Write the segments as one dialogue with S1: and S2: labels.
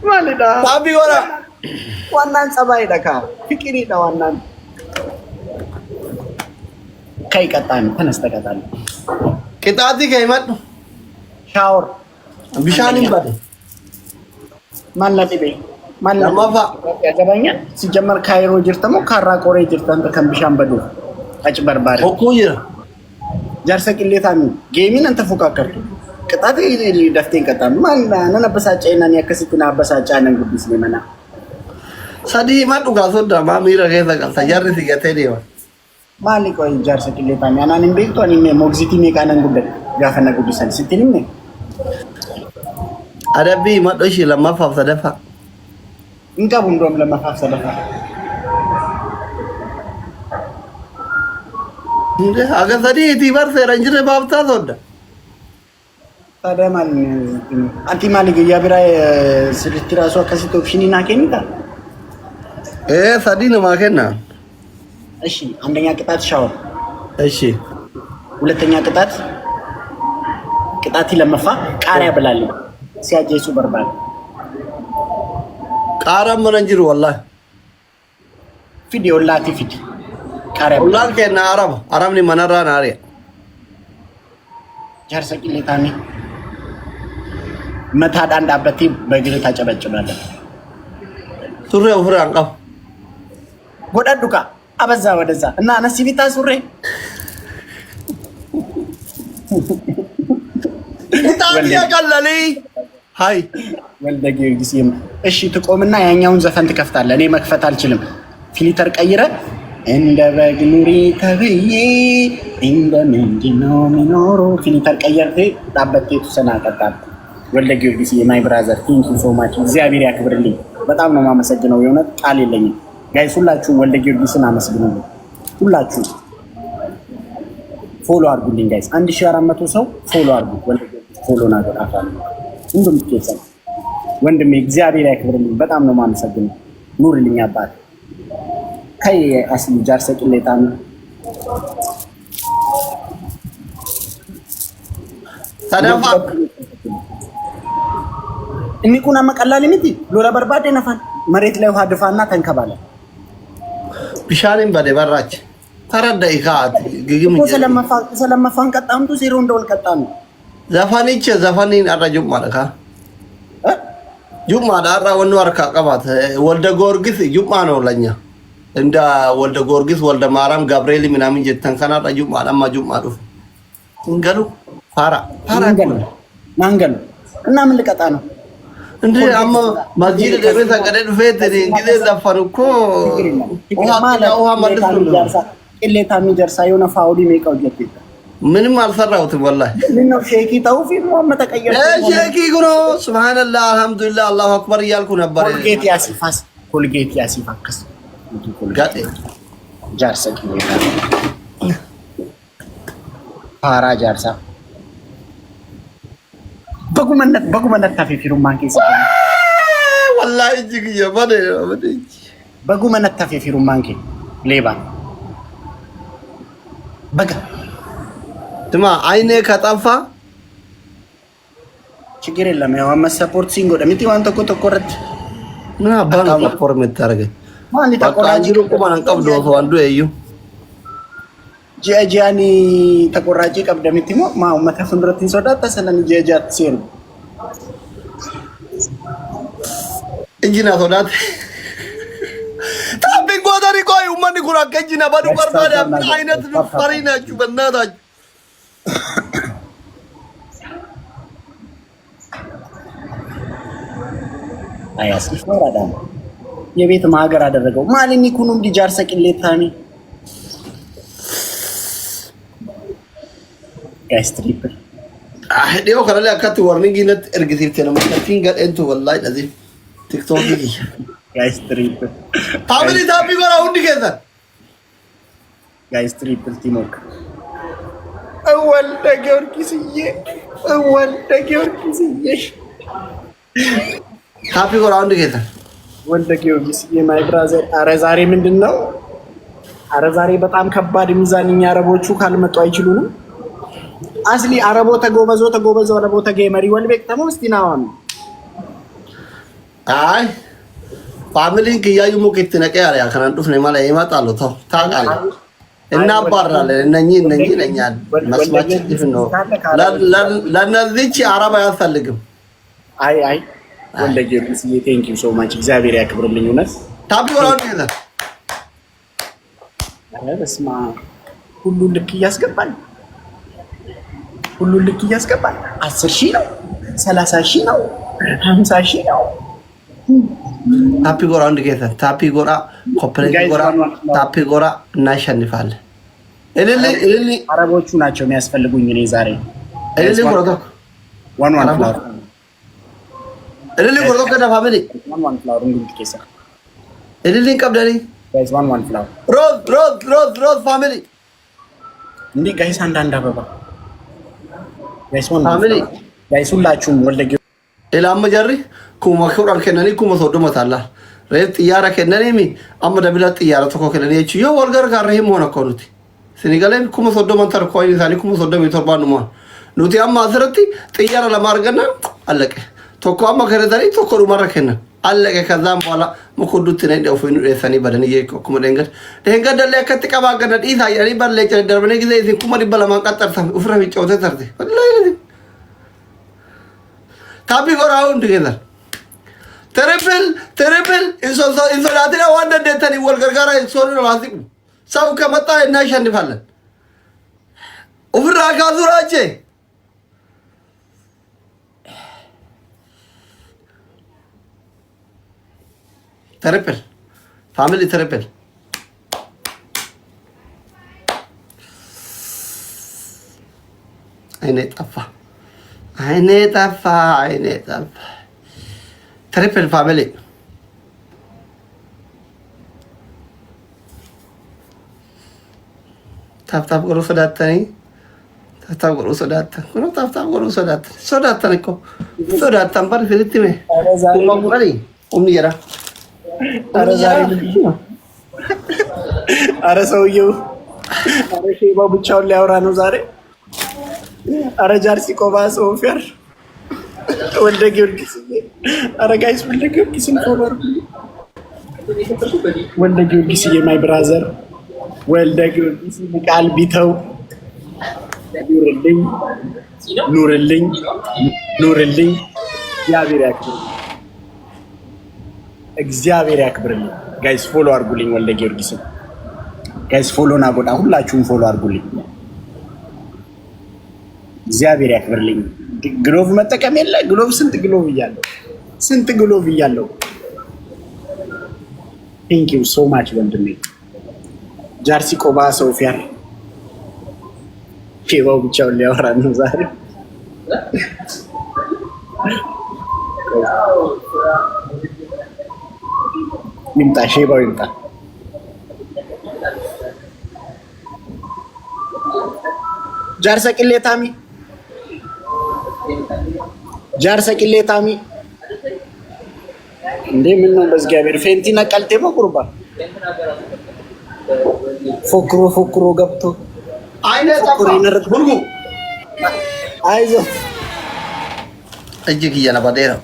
S1: ማለዳ
S2: ታቢ ወራ
S1: ዋናን ጸባይ ደካ ፍቅሪ ነው ዋናን ከይቀጣን ተነስተቀጣን
S2: ቅጣቲ ከይመጡ
S1: ሻወር
S2: ቢሻኒን ባደ
S1: ማለቲ በይ
S2: ለማፋ
S1: ያገባኛ ሲጀመር ካይሮ ጅርተሞ ካራ ቆሬ ጅርተን ከንብሻን በዱ አጭበርባሪ
S2: ኦኮየ
S1: ጃርሰ ቅሌታኒ ጌሚን አንተ ፎካከርቱ ቅጣት ደፍቴን ቀጣም ማን ነነበሳጨና ያከስትና አበሳጫ ነን ጉዲስ ለመና
S2: ሰዲ ማዱ ጋሶዳ ማሚራ ከዛ ጃርሲ ገተዴዋ
S1: ማሊ ቆይ ጃርሰ ቅሌታኒ አናን ቤክቶ አኒ ሞግዚቲ ሜካነን ጉደ ጋፈና ጉዲሰን ስትልም
S2: አደቢ ማዶሽ ለማፋ ሰደፋ
S1: እንካ ቡንዶም ለማፋ ሰደፋ
S2: እንዴ አገሰዲ ቲባር ሰረንጅረ ባብታ ሶዳ
S1: ታደማን አንቲ ማሊ ያብራ ስልትራሱ አከሲቶ ኦፕሽኒና ከኒታ
S2: ሰዲ ነው ማከና
S1: እሺ አንደኛ ቅጣት ሻወር
S2: እሺ
S1: ሁለተኛ ቅጣት ለመፋ ቃሪያ ብላለኝ ሲያጀሱ በርባል
S2: ቃራ መነጅሩ ወላሂ
S1: ቪዲዮ ላቲ ፊድ ቃሪያ
S2: ወላሂ ከና አረብ ኒ መነራ ናሪያ
S1: ጃርሰ ቅሌታኒ መታዳ እንዳበቲ በግል ታጨበጭባለ
S2: ሱሬው ፍራን ቀፍ
S1: ጎዳዱካ አበዛ ወደዛ እና ነሲቢታ ሱሬ
S2: ታዲያ ቀለሊ ሃይ
S1: ወልደ ጊዮርጊስ እሺ ትቆምና ያኛውን ዘፈን ትከፍታለህ እኔ መክፈት አልችልም ፊልተር ቀይረ እንደ በግ ኑሪ ተብዬ እንደ ምንድነው ሚኖሮ ፊልተር ቀየርቴ ዳበቴ ተሰናቀጣት ወልደ ጊዮርጊስ የማይ ብራዘር ቲንክ ዩ ሶ ማች እግዚአብሔር ያክብርልኝ በጣም ነው ማመሰግነው የሆነ ቃል የለኝም ጋይስ ሁላችሁ ወልደ ጊዮርጊስን አመስግኑ ሁላችሁ ፎሎ አድርጉልኝ ጋይስ 1400 ሰው ፎሎ አድርጉ ወልደ ጊዮርጊስ ፎሎ ናገር አፋን እንደም ትከሰ ወንድሜ እግዚአብሔር ያክብርልኝ በጣም ነው ማመሰግነው ኑርልኝ አባት ከይ አስሊ ጃርሰ ቅሌታን
S2: ሰደፋ
S1: እኒኩና መቀላል ሚቲ ሎላ በርባዴ ነፋን መሬት ላይ ውሃ ድፋና ተንከባለ
S2: ቢሻኒን ባደ በራች ተረዳይ ካት ግግም
S1: ስለማፋን ቀጣምቱ ዜሮ እንደወል ቀጣም
S2: ዘፋኒች ዘፋኒን አራጁም ማለካ ጁማ ዳራ ወንዱ አርካ ቀባት ወልደ ጊዮርጊስ ጁማ ነው ለኛ እንደ ወልደ ጊዮርጊስ ወልደ ማርያም ገብርኤል ምናምን ጀተን ከናራ ጁማ አላማ ጁማ ዱፍ እንገሉ ፋራ
S1: ማንገሉ እና ምን ልቀጣ ነው
S2: እንዴ አማ ማጂድ ደረሰ ቀደድ ፈት እንግዲህ ዘፈንኩ ውሃ ማለት ነው
S1: ቅሌታ ሚጀርሳ የሆነ ፋውሊ ሜቃው ጀት
S2: ምንም አልሰራሁትም ወላሂ
S1: ምነው ሼኪ ተውፊቅ ሙሐመድ ተቀየረ
S2: ሼኪ ጉኖ ሱብሃንአላህ አልহামዱሊላህ አላሁ አክበር እያልኩ ነበር
S1: ኮልጌት ያሲፋክስ
S2: ጋጤ
S1: ጃርሳ ፓራ ጃርሳ በጉመነት ታፊፊሩ ማንኪ
S2: ወላሂ እጅግ የበደ
S1: በጉመነት ታፊፊሩ ማንኪ ሌባ በጋ
S2: ትማ አይኔ ከጠፋ
S1: ችግር የለም ያው ሰፖርት ሲንጎ ደምቲ ዋንተ እኮ ተቆረጥ
S2: ምን አባን ሰፖርት የምታረገኝ
S1: ማን
S2: ተቆራጅሩ ቆማን ቀብዶ ሰው አንዱ እዩ
S1: ጂአጂያኒ ተቆራጭ ቀብደምቲ ማው መተፈን ብረትን ሶዳ ተሰነን ጂአጂያት ሲሩ
S2: እንጂና ሶዳት ታቢ ጎዳሪ ቆይ ማን ጉራ ከጂና ባዱ በርባዳ ምን አይነት ፈሪናችሁ በእናታችሁ
S1: አያስፍ ወራዳም የቤት ማገር አደረገው ማለኝ ኩኑም ዲጃርሰ ቅሌታኒ ጋይስ ትሪፕል
S2: ዲዮ ከላለ አካት ዋርኒንግነት እርግቲት ነው ማለፊን ጋር እንቱ ወላሂ ለዚህ ቲክቶክ
S1: ጋይስ ትሪፕል
S2: ታብሊ ታቢ ጎራ ሁንዲ ከዛ
S1: ጋይስ ትሪፕል ቲሞክ ወልደ ጊዮርጊስዬ
S2: ታቢ ጎራ ሁንዲ ከዛ
S1: ወልደ ጊዮርጊስዬ ማይ ብራዘር አረ ዛሬ ምንድነው አረ ዛሬ በጣም ከባድ ሚዛንኛ አረቦቹ ካልመጡ አይችሉንም አስሊ አረቦ ተጎበዞ አረቦ ተገመሪ ወልቤክ ተሞ እስቲናዋን
S2: አይ ፋሚሊን ክያዩ ሙቂት ነቀ ያለ ከናን ዱፍኔ ማለ ይመጣሉ ታውቃለህ እናባራለን እነኚህ ለኛ መስማችን ይፍ ነው ለነዚህች አረብ አያስፈልግም
S1: አይ ወልደ ጊዮርጊስ ቴንክ ዩ ሶ ማች እግዚአብሔር ያክብርልኝ እውነት
S2: ታቢ ወራው ነው
S1: በስማ ሁሉ ልክ እያስገባል 10,000 ነው 30,000 ነው 50,000 ነው
S2: ታፒ ጎራ አንድ ጌታ ታፒ ጎራ ኮፕሌት ጎራ ታፒ ጎራ እናሸንፋለን እልል
S1: አረቦቹ ናቸው የሚያስፈልጉኝ እኔ ዛሬ
S2: እልል ጎራ
S1: ዋን ፍላወር
S2: እልል ጎራ ከዳ ፋሚሊ
S1: ዋን ፍላወር እንግዲህ ከሰ
S2: እልል ቀብደሪ
S1: ጋይስ ዋን ፍላወር
S2: ሮዝ ፋሚሊ
S1: እንዴ ጋይስ አንዳንድ አበባ ጋይስ ዋን ፋሚሊ ጋይስ ሁላችሁም ወልደ
S2: ኢላማ ጀሪ ኩማ ኩራን ከነኒ ኩማ ሶዶ መታላ ሬት ጥያራ ከነኒ ሚ አማ ደብላ ጥያራ ተኮ ከነኒ እቺ ዮ ወልገር ጋር ሆነ ኮኑቲ ሲኒጋሌ ኩማ ሶዶ መንተር ኮይ ሳኒ ኩማ ሶዶ ሜቶርባን ሞ ኑቲ አማ አስረቲ ጥያራ ለማርገና አለቀ ተኮ አማ ከረዛሪ ተኮ ዱማረከና አለቀ ከዛም በኋላ መኮዱት ነኝ ደው ፈኑ ሰኒ በደን ይኩማ ደንገድ ደለ ከጥቀባ ገነ ዲታ ያሪ በለ ደርበነ ጊዜ እዚ ኩማ ዲበላ ማንቀጠር ፍራ ቢጫውተ ተርቴ ወላሂ ታቢ ጎራውን together ትሪፕል ኢንሶላቲና ዋንደ ደተኒ ወልገርጋራ ሶሪ ነው አዚቁ ሰው ከመጣ እናሸንፋለን ኡፍራ ካዙራቼ ትሪፕል ፋሚሊ ትሪፕል አይኔ ጠፋ ትሪፕል ፋሚሊ ታፕታፕ ጎሮ ሰዳተኒ ታፕታፕ ጎሮ ሰዳተን ጎሮ ታፕታፕ ጎሮ ሰዳተን ሰዳተን እኮ ሰዳተን ባል ፍልትሜ ወንበሪ ኡምኒራ
S1: ዛሬ አረ ሰውየው አረ ሼባው ብቻውን ሊያወራ ነው ዛሬ አረ ጃርሲ ቆባ ሶፊያር ወልደ ጊዮርጊስ አረ ጋይስ ወልደ ጊዮርጊስ ፎሎወር ወልደ ጊዮርጊስ የማይ ብራዘር ወልደ ጊዮርጊስ ቃል ቢተው ኑርልኝ እግዚአብሔር ያክብርልኝ ጋይስ ፎሎ አድርጉልኝ ወልደ ጊዮርጊስ ጋይስ ፎሎ ናጎዳ ሁላችሁም ፎሎ አድርጉልኝ እግዚአብሔር ያክብርልኝ ግሎቭ መጠቀም የለ ግሎቭ ስንት ግሎቭ እያለው ቴንክ ዩ ሶ ማች ወንድሜ ጃርሲ ቆባ ሶፊያር ሼባው ብቻውን ሊያወራ ነው ዛሬ ይምጣ ሼባው ይምጣ ጃርሰ ቅሌታሚ እንዴ ምን ነው በእግዚአብሔር ፌንቲና ቀልጤ መቁርባ ፎክሮ ገብቶ አይዞ
S2: እጅግ እየነባዴ ነው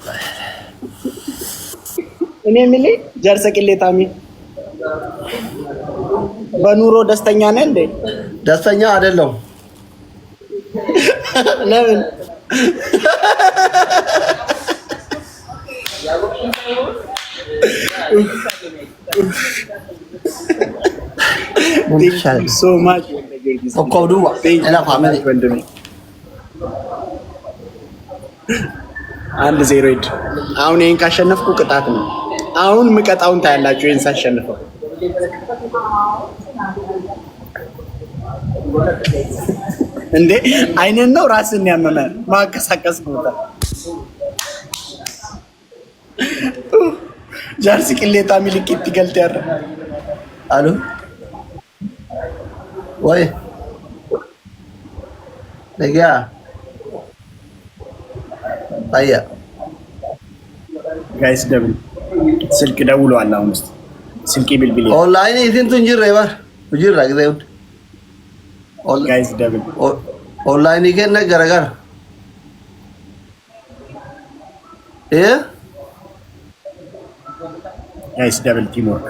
S1: እኔ የምልህ ጃርሰ ቅሌታሚ በኑሮ ደስተኛ ነህ እንዴ?
S2: ደስተኛ አይደለም።
S1: ለምን? so much አንድ ዜሮ ሄድ። አሁን ይሄን ካሸነፍኩ ቅጣት ነው። አሁን ምቀጣውን ታያላችሁ። ይሄን ሳሸንፈው እንዴ አይነን ነው ራስን ያመመ ማከሳከስ ቦታ ጃርሲ ቅሌታ ሚልክት ይገልጥ ያረ
S2: አሉ ወይ ለጋ አያ
S1: ጋይስ ደብል ስልክ ደውሏል። አሁን ውስጥ ስልክ ቢልቢል
S2: ኦንላይን ይዘንቱ እንጅር ይባር እንጅር አግዘው
S1: ጋይስ ደብል
S2: ኦንላይን ይገን ነገር
S1: ጋይስ ደብል ቲም ወርክ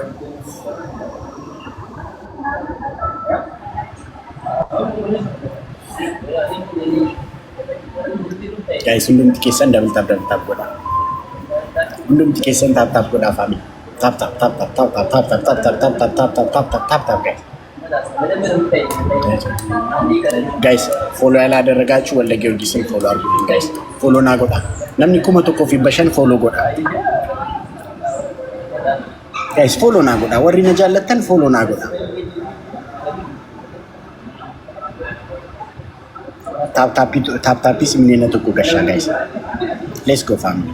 S1: ጋይስ ሁሉም ትኬሰን ደብል ታብ ጎዳ ሁሉም ትኬሰን ታብ ጎዳ ፋሚሊ ታብ ጋይስ ፎሎ ያላደረጋችሁ ወለ ጊዮርጊስን ፎሎ አድርጉልኝ ጋይስ ፎሎ ና ጎዳ ነምኒ ኩመቶ ኮፊ በሸን ፎሎ ጎዳ ጋይስ ፎሎ ና ጎዳ ወሪ ነጃለተን ፎሎ ና ጎዳ ታፕታፒስ ምንነት እኮ ገሻ ጋይስ ሌትስ ጎ ፋሚሊ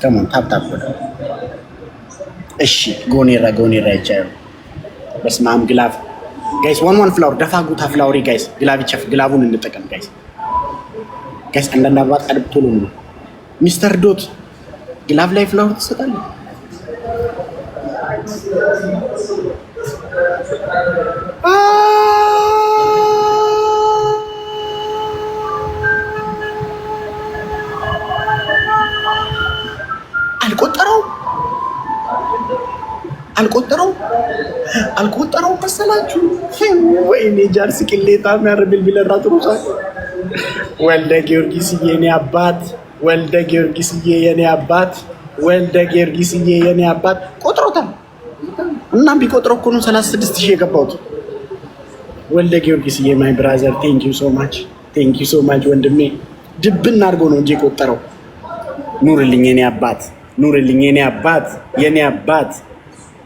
S1: ከሞን ታፕታፕ ጎዳ እሺ ጎኔራ ይቻላል በስማም ግላፍ ጋይስ ዋን ፍላወር ደፋ ጉታ ፍላወሪ ጋይስ ግላብ ይቸፍ ግላቡን እንጠቀም ጋይስ አንዳንድ አባት ቀልብ ቶሎ ነው ሚስተር ዶት ግላብ ላይ ፍላወር ትሰጣለህ አልቆጠረው መሰላችሁ ወይኔ ጃርስ ቅሌታ የሚያርብል ቢለራ ጥሩ ሰው ወልደ ጊዮርጊስዬ የኔ አባት ቆጥሮታል እና ቢቆጥረው እኮ ነው 36000 የገባሁት ወልደ ጊዮርጊስዬ ማይ ብራዘር ቴንክ ዩ ሶ ማች ወንድሜ ድብን አድርጎ ነው እንጂ የቆጠረው ኑርልኝ የኔ አባት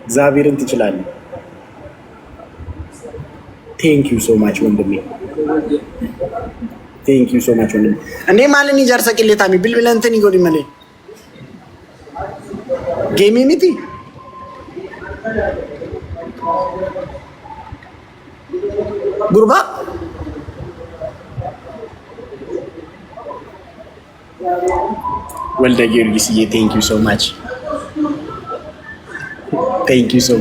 S1: እግዚአብሔርን ትችላለህ ቴንክ ዩ ሶ ማች ወንድሜ እንዴ ማለን ይጃር ሰቅሌታሚ ብልብለንተን ይጎድ ይመለ ጌሚኒቲ ጉርባ ወልደ ጊዮርጊስዬ ቴንክ ዩ ሶ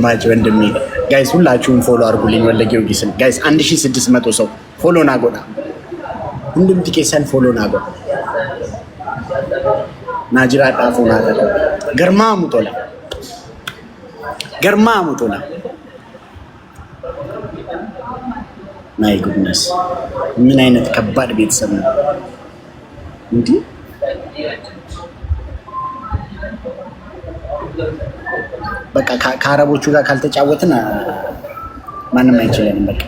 S1: ማች ወንድሜ ጋይስ ሁላችሁም ፎሎ አድርጉልኝ ወልደ ጊዮርጊስን ጋይስ 1600 ሰው ፎሎ ናጎዳ ሁሉም ትኬሰን ፎሎ ናጎዳ ናጅራ ጣፎና ገርማ ሙቶላ ማይ ጉድነስ ምን አይነት ከባድ ቤተሰብ ነው እንዴ በቃ ከአረቦቹ ጋር ካልተጫወትን ማንም አይችለንም በቃ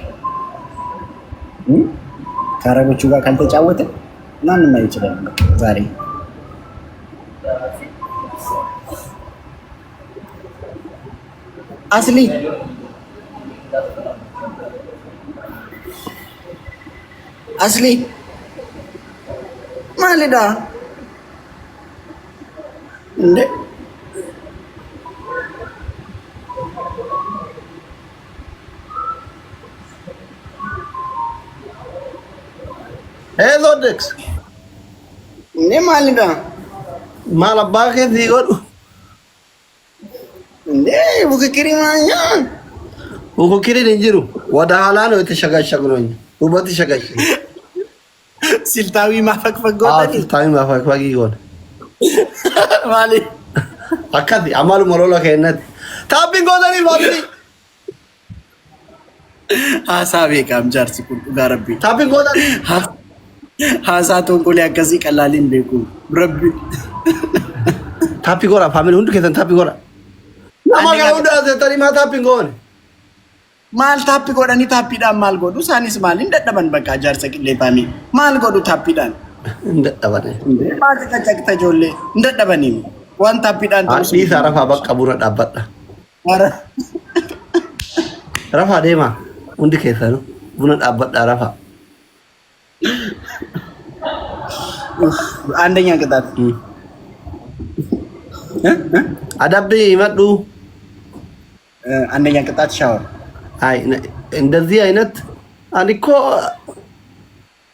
S1: ከአረቦቹ ጋር ካልተጫወትን ማንም አይችለንም በቃ ዛሬ አስሊ ማለዳ እንዴ
S2: Hello Dex.
S1: Ne malida.
S2: Malabake digodu.
S1: Ne bukikiri manya.
S2: Bukikiri ninjiru. Wada hala ነው የተሸጋሸግነኝ ውበት ይሸጋሽ
S1: ሲልታዊ ማፈግፈግ ጎዳኒ
S2: ሲልታዊ ማፈግፈግ ይጎን
S1: ማለት
S2: አካዲ አማሉ ሞሎላ ከነት ታቢን ጎዳኒ ባትሪ
S1: ሀሳቤ ካምጃርሲ ቁልቁ ጋረቢ
S2: ታቢን ጎዳኒ
S1: ሀሳቶን ቆሊ አከሲ ቀላሊን ቤኩ ረቢ
S2: ታፒ ጎራ ፋሚሊ ሁንዱ ከሰን ታፒ ጎራ አማጋ ሁንዱ አዘተሪ ማ ታፒ ጎን ማል ታፒ ጎዳኒ ታፒ ዳን ማል ጎዱ ሳኒስ ማል እንደደበን በቃ ጃርሰ ቅሌታሚ ማል ጎዱ ታፒ ዳን እንደደበን ማል ተጨቅተ ጆሌ እንደደበን ዋን ታፒ ዳን ተውስ ዲስ አረፋ በቃ ቡረ ዳበጣ አረ ረፋ ዴማ ሁንዱ ከሰኑ ቡነ ዳበጣ ረፋ አንደኛ ቅጣት አዳብ ይመጡ አንደኛ ቅጣት ሻወር አይ እንደዚህ አይነት አንዲኮ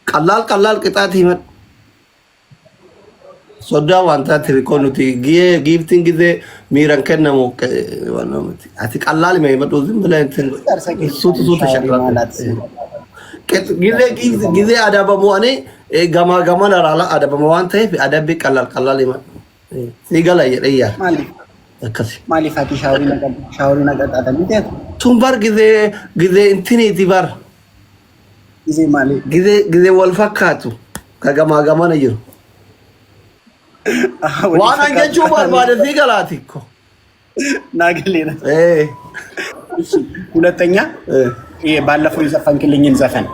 S2: ቀላል ቅጣት ይመጥ ሶዳ ዋንታ ትሪኮኑቲ ጊፍቲንግ ጊዜ ሚራን ከነሞ ወነሙቲ አቲ ቀላል የሚመጡ ዝም ብለን እሱ ተሸክራላት ጊዜ አዳበሙ እኔ ገማ ለራላ አዳበሙ ዋንተ አዳብ ቀላል ይመጥ ሲገላ ይያ akkasi
S1: maalifaati shaawrii naqaxaatan miteet
S2: sun bar ጊዜ እንትን bar
S1: ጊዜ maali
S2: ጊዜ wal fakkaatu ka gamaa gamana jiru waan an jechuu barbaade fi galaatikko
S1: ናገሌና ሁለተኛ ባለፈው የዘፈንክልኝን ዘፈን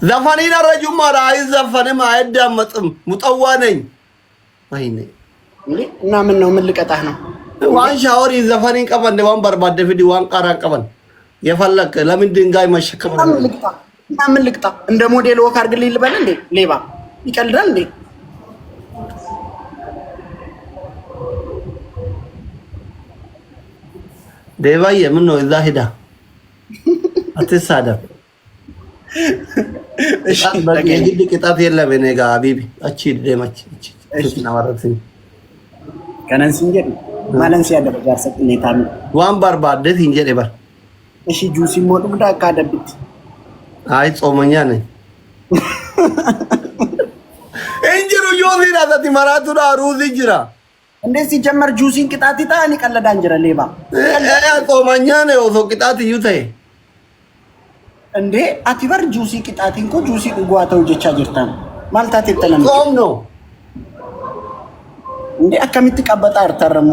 S2: ዘፈኔን ረጁማ አይዘፈንም አይዳመጥም ሙጠዋ ነኝ ወይኔ
S1: እና ምን ነው ምን ልቀጣህ ነው
S2: ዋን ሻወር ዘፈኔን ቀበን ዋን በርባደ ቪዲ ዋን ቃራ ቀበን የፈለክ ለምን ድንጋይ መሸከም
S1: እና ምን ልቅጣ እንደ ሞዴል ወክ አድርግልኝ ልበል እንዴ ሌባ ይቀልዳል እንዴ
S2: ደባዬ ምን ነው እዛ ሄዳ አትሳደብ እሺ የግድ ቅጣት የለም እኔ ጋር ሀቢቢ አቺ ደማች እሺ ናወራትኝ
S1: ከነንስ እንጀር ማለንስ ያደረጋ ሰጥኔታ ነው
S2: ዋን ባርባደት እንጀር ይባል
S1: እሺ ጁሲ ሞት ብዳ ካደብት
S2: አይ ጾመኛ ነኝ እንጀሩ ዮዚና ዘቲ ማራቱ ሩዝ ይጅራ
S1: እንዴት ሲጀመር ጁሲን ቅጣት ይጣን ይቀለዳ እንጀራ ሌባ
S2: ጾመኛ ነው ሶ ቅጣት ይዩታይ እንዴ
S1: አቲበር ጁሲ ቅጣት እንኮ ጁሲ ጓታው ጀቻ ጅርታ ማልታት የተለም
S2: ጾም ነው
S1: እንዴ አከሚት ቀበጣ አርተረሙ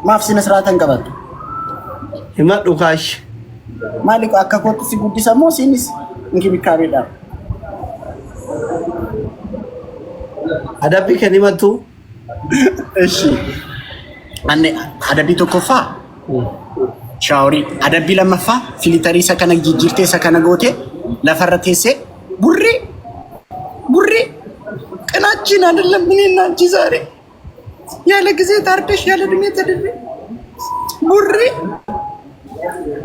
S1: ማፍሲነ ስራተን ቀበጡ
S2: ይመጡ ካሽ
S1: ማሊክ አከኮት ሲጉዲ ሰሞ ሲኒስ እንኪ ቢካቤዳ
S2: አዳቢ ከኒመቱ
S1: እሺ አኔ አዳቢ ተኮፋ ሻውሪ አዳቢ ለመፋ ፊልተሪ ሰከነ ጅጅርቴ ሰከነ ጎቴ ለፈረቴሴ ቡሬ ቀናችን አይደለም እኔና አንቺ ዛሬ ያለ ጊዜ ታርደሽ ያለ እድሜ ተደረ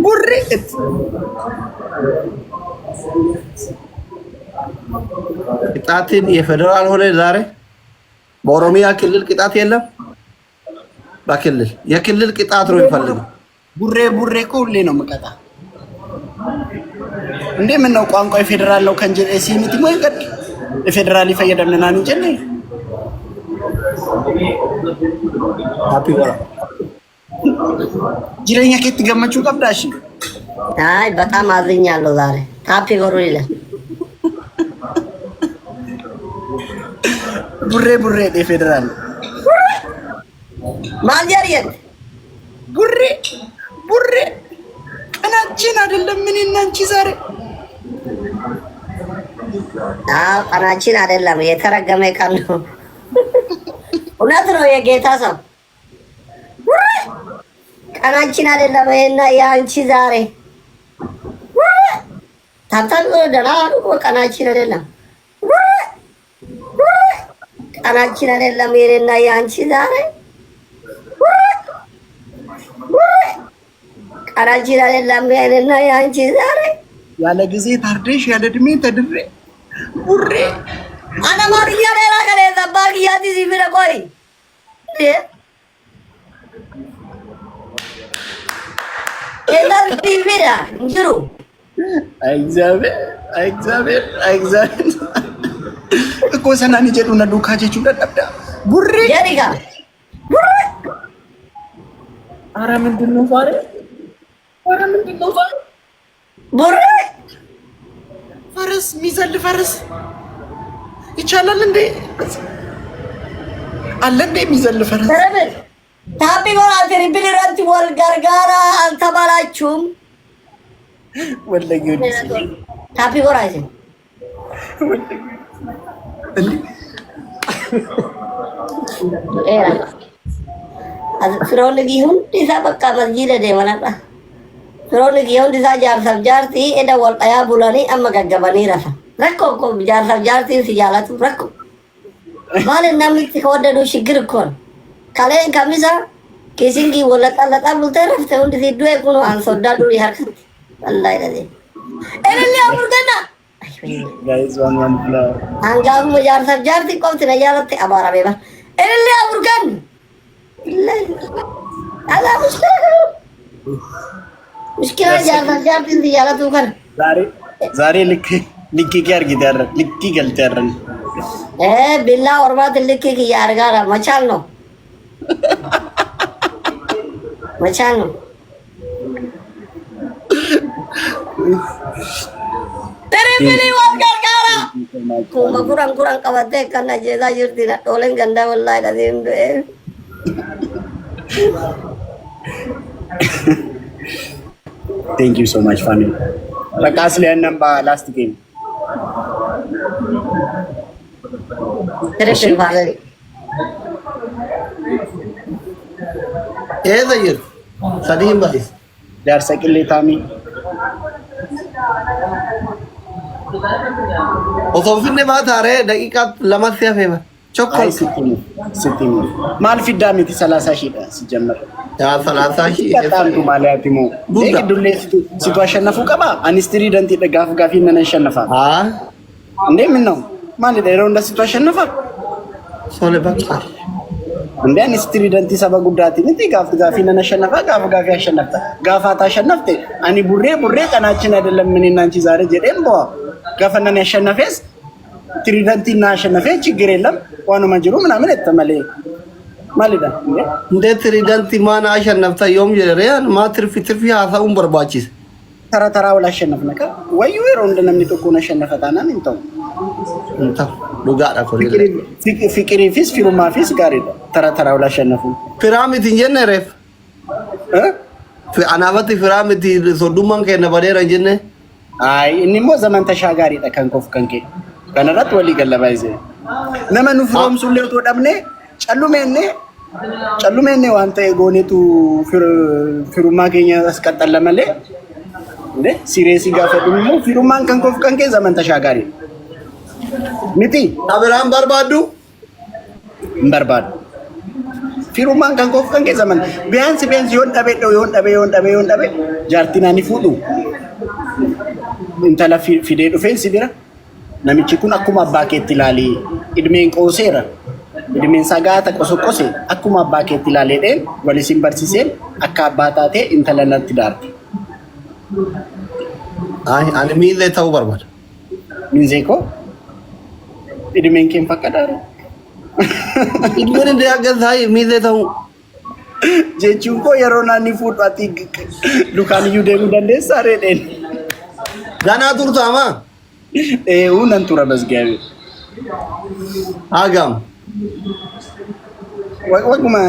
S1: ቡሬ
S2: ቅጣትን የፌደራል ሆነ ዛሬ በኦሮሚያ ክልል ቅጣት የለም በክልል የክልል ቅጣት ነው ይፈልጉ
S1: ቡሬ እኮ ሁሌ ነው መቀጣ እንዴ ምን ነው ቋንቋ የፌደራል ነው ከንጀ ሲሚቲ ወይ ቀድ የፌደራል ይፈየደምና እንጂ ነኝ
S2: ሃፒ ወራ
S1: ጅረኛ ከት ገመቹ ቀብዳሽ
S3: አይ በጣም አዝኛለሁ ዛሬ ሃፒ ወሩ ይላል
S1: ቡሬ የፌደራል
S3: ማልጀሪየት
S1: ቡሬ ቀናችን አይደለም ምን እና አንቺ ዛሬ
S3: ቀናችን አይደለም የተረገመ ቀን ነው እውነት ነው የጌታ ሰው ቀናችን አይደለም እና ያንቺ ዛሬ ታታሉ ደና ቀናችን አይደለም ቀናችን አይደለም እና ያንቺ ዛሬ ቀናችን አይደለም እና ያንቺ ዛሬ
S1: ያለ ጊዜ ታርደሽ ያለ እድሜ ተድሬ ቡሬ
S3: አና ማርያ ደራ ከለ ዘባቂያቲ ሲብረ ቆይ ኤላን ቲቪራ እንጅሩ
S1: እግዚአብሔር እኮ ሰናኒ ጀዱና ዱካቸቹ ደደብዳ ቡሬ
S3: ጀሪጋ
S1: አረ ምንድነው ዛሬ
S3: ቡሬ
S1: ፈረስ ሚዘል ፈረስ ይቻላል እንዴ አለ እንዴ ሚዘል ፈረስ
S3: ተረበል ታፒ ወራቲ ሪቢሊራንቲ ወል ጋርጋራ አልተባላችሁም
S1: ወለጊ
S3: ታፒ ወራቲ ኤራ ፍሮልጊ ሁንዲሳ በቃ መስጂድ ደመናጣ ፍሮልጊ ሁንዲሳ ጃርሰብ ጃርቲ ኤዳ ወልቀያ ቡላኒ አመጋገባኒ ረሳ ረኮ እኮ ጃርሰብ ጃርቲ ሲያላቱ ረኮ ባልና ሚስት ከወደዱ ችግር እኮ ነው ካለን ካሚዛ ኬሲንጊ ወለጣለጣ ቡልተ ረፍተ ሁንዲ ሲዱ እኮ አንሶዳዱ ይharkat አላህ ይረዜ ኤለሊ አሙርገና
S1: ጋይስ ዋን ብላ
S3: አንጋሙ ጃርሰብ ጃርቲ ቆምት ነያለተ አባራ ቤባ ኤለሊ አሙርገን አላ ሙሽኪላ ጃርሰብ ጃርቲ ሲያላቱ ከር
S1: ዛሬ ልክ ያርግ ይደረ ልክ ይገልጥ ያረን
S3: ቢላ ወርባት ልክ ያርጋራ መቻል ነው መቻል ነው። ተረፈኔ ወርጋራ ኩማ ኩራን ቀበቴ ከና ጀዛ ጅርቲ ዶለን ገንዳ ወላሂ ለዚም
S1: Thank you so much, family. Like asli number last game.
S3: ተረፈ ባለ
S2: Zahir. Sadim Bahis.
S1: They are second late Tami.
S2: Osoo finne baat aa rahe daqiiqaa lama siya feema. Chokkol.
S1: Sittimu. Maal fiddaa miti 30 ሺህ ሲጀመር
S2: yaa 30 ሺህ
S1: በጣም ማለያት ሞ
S2: Buddha.
S1: ዱሌ ሲቱ አሸነፉ ቀባ አንስትሪ ደንቲ ደጋፍ ጋፊ ነን ያሸነፋል
S2: haa
S1: እንዴ ምን ነው ማን ደረው እንደ ሲቱ አሸነፋ
S2: sole bakka.
S1: እንዴ አንስትሪ ደንቲ ሰበ ጉዳቲ ምቲ ጋፍ ጋፊ ነን ያሸነፋ ጋፍ ጋፊ ያሸነፈ ጋፋታ አሸነፍተ አኒ ቡሬ ቀናችን አይደለም ምን እናንቺ ዛሬ ጀደም በዋ ጋፈነን ያሸነፈስ ትሪደንቲ እና ያሸነፈ ችግር የለም ዋኑ መንጅሩ ምናምን የተመለ ማለዳ
S2: እንዴት ትሪደንቲ ማን አሸነፍታ ዮም ጀሪያን ማ ትርፊ ሀሳቡን በርባቺስ
S1: ተራው ላሸነፍነካ ወይ ወሮ እንደነምጥቁ ነሸነፈታና እንተው
S2: እንታ ዱጋዳ ኮሪለ
S1: ፍቅሪ ፊስ ፊሩማ ፊስ ጋር ይደ ተራው ላሸነፉ
S2: ፒራሚድ እንጀነ ረፍ አናበት ፒራሚድ ሶዱማን ከነ በደረ እንጀነ
S1: አይ እኒሞ ዘመን ተሻጋሪ ተከንኮፍ ከንኬ ከነራት ወሊ ገለባይዘ ነመኑ ፍሮም ሱሌቶ ደምኔ ጨሉሜኔ ዋንተ ጎኔቱ ፊሩማ ከኛ አስቀጠለ መለ እንዴ ሲሪየስ ጋፈዱሞ ፊሩማን ከንኮፍ ከንኬ ዘመን ተሻጋሪ ሚቲ
S2: አብራም በርባዱ
S1: ፊሩማን ከንኮፍ ከንኬ ዘመን ቢያንስ ይሆን ደቤ ጃርቲናኒ ፉዱ intala fidee dhufeen si bira namichi kun akkuma abbaa keetti ilaali idmeen qooseera idmeen sagaata qosoqose akkuma abbaa keetti ilaaledheen walisin barsiiseen akka abbaa taatee intala natti daarti
S2: ay ani miile ta'uu barbaada
S1: minzee koo idmeen keen fakkadaara
S2: idmeen indee aggasaay miile ta'uu
S1: jechuun koo yeroo naanni fuudhu ati lukaan iyyuu deemuu dandeessaa reedheen
S2: ganaa turtaama
S1: unan tura basgaabe
S2: agam
S1: waguma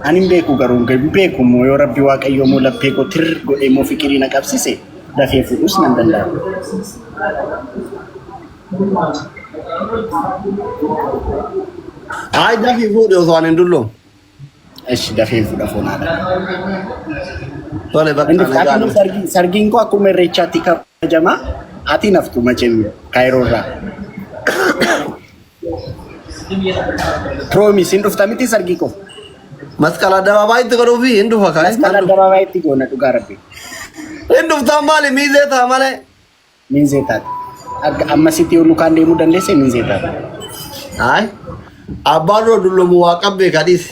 S1: anin beeku garuu beeku moo yoo rabbi waaqayyo moo laphee koo tir godhee moo fikirii na qabsise dafee fuudhus nan danda'a.
S2: ay dafii fuudhe osoo ani hin dulloom
S1: እሺ dafee fuudha fonaadha.
S2: tole bakka nagaan
S1: sargiin koo akkuma irreechaatti kabajama ati naftu macem kaayiroorraa piroomis hin dhufta miti sargii koo
S2: masqala addabaabayitti godhuu fi hin dhufa kaa'e
S1: masqala addabaabayitti goona dhugaa rabbi
S2: hin dhuftaa maali miizee ta'a malee
S1: miinzee taate ammasitti yoo lukaan deemuu dandeesse miinzee taate
S2: ay abbaan roo dullomu waa qabbee kadhiisi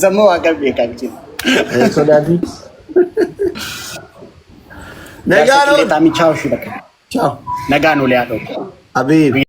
S1: zammoo waa qabbee kan jiru
S2: sodaati
S1: Nagano. Ciao.
S2: ciao
S1: Nagano le haadho.
S2: Habib